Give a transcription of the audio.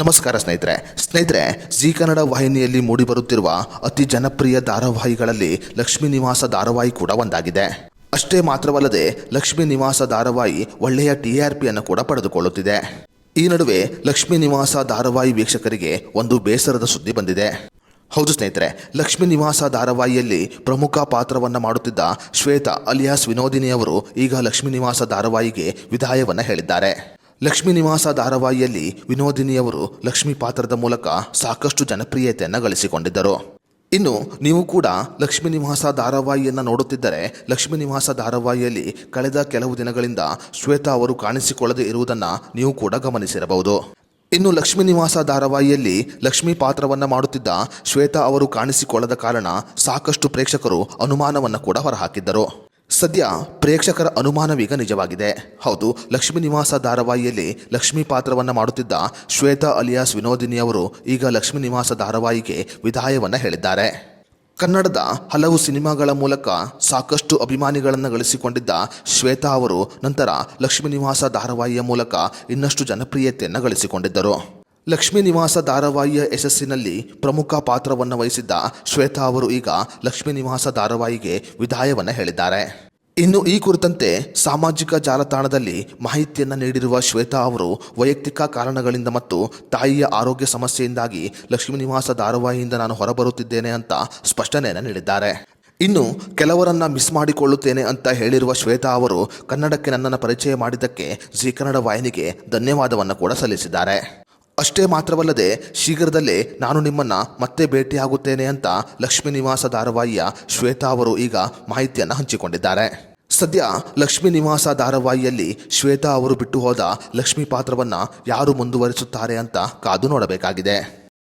ನಮಸ್ಕಾರ ಸ್ನೇಹಿತರೆ ಜಿ ಕನ್ನಡ ವಾಹಿನಿಯಲ್ಲಿ ಮೂಡಿಬರುತ್ತಿರುವ ಅತಿ ಜನಪ್ರಿಯ ಧಾರಾವಾಹಿಗಳಲ್ಲಿ ಲಕ್ಷ್ಮೀ ನಿವಾಸ ಧಾರಾವಾಹಿ ಕೂಡ ಒಂದಾಗಿದೆ. ಅಷ್ಟೇ ಮಾತ್ರವಲ್ಲದೆ ಲಕ್ಷ್ಮೀ ನಿವಾಸ ಧಾರಾವಾಹಿ ಒಳ್ಳೆಯ TRPಯನ್ನು ಕೂಡ ಪಡೆದುಕೊಳ್ಳುತ್ತಿದೆ. ಈ ನಡುವೆ ಲಕ್ಷ್ಮೀ ನಿವಾಸ ಧಾರಾವಾಹಿ ವೀಕ್ಷಕರಿಗೆ ಒಂದು ಬೇಸರದ ಸುದ್ದಿ ಬಂದಿದೆ. ಹೌದು ಸ್ನೇಹಿತರೆ, ಲಕ್ಷ್ಮೀ ನಿವಾಸ ಧಾರಾವಾಹಿಯಲ್ಲಿ ಪ್ರಮುಖ ಪಾತ್ರವನ್ನು ಮಾಡುತ್ತಿದ್ದ ಶ್ವೇತಾ ಅಲಿಯಾಸ್ ವಿನೋದಿನಿ ಅವರು ಈಗ ಲಕ್ಷ್ಮೀ ನಿವಾಸ ಧಾರಾವಾಹಿಗೆ ವಿದಾಯವನ್ನು ಹೇಳಿದ್ದಾರೆ. ಲಕ್ಷ್ಮೀ ನಿವಾಸ ಧಾರಾವಾಹಿಯಲ್ಲಿ ವಿನೋದಿನಿಯವರು ಲಕ್ಷ್ಮಿ ಪಾತ್ರದ ಮೂಲಕ ಸಾಕಷ್ಟು ಜನಪ್ರಿಯತೆಯನ್ನು ಗಳಿಸಿಕೊಂಡಿದ್ದರು. ಇನ್ನು ನೀವು ಕೂಡ ಲಕ್ಷ್ಮೀ ನಿವಾಸ ಧಾರಾವಾಹಿಯನ್ನು ನೋಡುತ್ತಿದ್ದರೆ, ಲಕ್ಷ್ಮೀ ನಿವಾಸ ಧಾರಾವಾಹಿಯಲ್ಲಿ ಕಳೆದ ಕೆಲವು ದಿನಗಳಿಂದ ಶ್ವೇತಾ ಅವರು ಕಾಣಿಸಿಕೊಳ್ಳದೆ ಇರುವುದನ್ನು ನೀವು ಕೂಡ ಗಮನಿಸಿರಬಹುದು. ಇನ್ನು ಲಕ್ಷ್ಮೀ ನಿವಾಸ ಧಾರಾವಾಹಿಯಲ್ಲಿ ಲಕ್ಷ್ಮಿ ಪಾತ್ರವನ್ನು ಮಾಡುತ್ತಿದ್ದ ಶ್ವೇತಾ ಅವರು ಕಾಣಿಸಿಕೊಳ್ಳದ ಕಾರಣ ಸಾಕಷ್ಟು ಪ್ರೇಕ್ಷಕರು ಅನುಮಾನವನ್ನು ಕೂಡ ಹೊರಹಾಕಿದ್ದರು. ಸದ್ಯ ಪ್ರೇಕ್ಷಕರ ಅನುಮಾನವೀಗ ನಿಜವಾಗಿದೆ. ಹೌದು, ಲಕ್ಷ್ಮೀ ನಿವಾಸ ಧಾರಾವಾಹಿಯಲ್ಲಿ ಲಕ್ಷ್ಮಿ ಪಾತ್ರವನ್ನು ಮಾಡುತ್ತಿದ್ದ ಶ್ವೇತಾ ಅಲಿಯಾಸ್ ವಿನೋದಿನಿ ಅವರು ಈಗ ಲಕ್ಷ್ಮೀ ನಿವಾಸ ಧಾರಾವಾಹಿಗೆ ವಿದಾಯವನ್ನು ಹೇಳಿದ್ದಾರೆ. ಕನ್ನಡದ ಹಲವು ಸಿನಿಮಾಗಳ ಮೂಲಕ ಸಾಕಷ್ಟು ಅಭಿಮಾನಿಗಳನ್ನು ಗಳಿಸಿಕೊಂಡಿದ್ದ ಶ್ವೇತಾ ಅವರು ನಂತರ ಲಕ್ಷ್ಮೀ ನಿವಾಸ ಧಾರಾವಾಹಿಯ ಮೂಲಕ ಇನ್ನಷ್ಟು ಜನಪ್ರಿಯತೆಯನ್ನು ಗಳಿಸಿಕೊಂಡಿದ್ದರು. ಲಕ್ಷ್ಮೀ ನಿವಾಸ ಧಾರಾವಾಹಿಯ ಯಶಸ್ಸಿನಲ್ಲಿ ಪ್ರಮುಖ ಪಾತ್ರವನ್ನು ವಹಿಸಿದ್ದ ಶ್ವೇತಾ ಅವರು ಈಗ ಲಕ್ಷ್ಮೀ ನಿವಾಸ ಧಾರಾವಾಹಿಗೆ ವಿದಾಯವನ್ನು ಹೇಳಿದ್ದಾರೆ. ಇನ್ನು ಈ ಕುರಿತಂತೆ ಸಾಮಾಜಿಕ ಜಾಲತಾಣದಲ್ಲಿ ಮಾಹಿತಿಯನ್ನು ನೀಡಿರುವ ಶ್ವೇತಾ ಅವರು ವೈಯಕ್ತಿಕ ಕಾರಣಗಳಿಂದ ಮತ್ತು ತಾಯಿಯ ಆರೋಗ್ಯ ಸಮಸ್ಯೆಯಿಂದಾಗಿ ಲಕ್ಷ್ಮೀ ನಿವಾಸ ಧಾರಾವಾಹಿಯಿಂದ ನಾನು ಹೊರಬರುತ್ತಿದ್ದೇನೆ ಅಂತ ಸ್ಪಷ್ಟನೆಯನ್ನು ನೀಡಿದ್ದಾರೆ. ಇನ್ನು ಕೆಲವರನ್ನ ಮಿಸ್ ಮಾಡಿಕೊಳ್ಳುತ್ತೇನೆ ಅಂತ ಹೇಳಿರುವ ಶ್ವೇತಾ ಅವರು ಕನ್ನಡಕ್ಕೆ ನನ್ನನ್ನು ಪರಿಚಯ ಮಾಡಿದ್ದಕ್ಕೆ ಜಿ ಕನ್ನಡ ವಾಹಿನಿಗೆ ಧನ್ಯವಾದವನ್ನು ಕೂಡ ಸಲ್ಲಿಸಿದ್ದಾರೆ. ಅಷ್ಟೇ ಮಾತ್ರವಲ್ಲದೆ ಶೀಘ್ರದಲ್ಲೇ ನಾನು ನಿಮ್ಮನ್ನು ಮತ್ತೆ ಭೇಟಿಯಾಗುತ್ತೇನೆ ಅಂತ ಲಕ್ಷ್ಮೀ ನಿವಾಸ ಧಾರಾವಾಹಿಯ ಶ್ವೇತಾ ಅವರು ಈಗ ಮಾಹಿತಿಯನ್ನು ಹಂಚಿಕೊಂಡಿದ್ದಾರೆ. ಸದ್ಯ ಲಕ್ಷ್ಮೀ ನಿವಾಸ ಧಾರಾವಾಹಿಯಲ್ಲಿ ಶ್ವೇತಾ ಅವರು ಬಿಟ್ಟು ಹೋದ ಲಕ್ಷ್ಮಿ ಪಾತ್ರವನ್ನು ಯಾರು ಮುಂದುವರಿಸುತ್ತಾರೆ ಅಂತ ಕಾದು ನೋಡಬೇಕಾಗಿದೆ.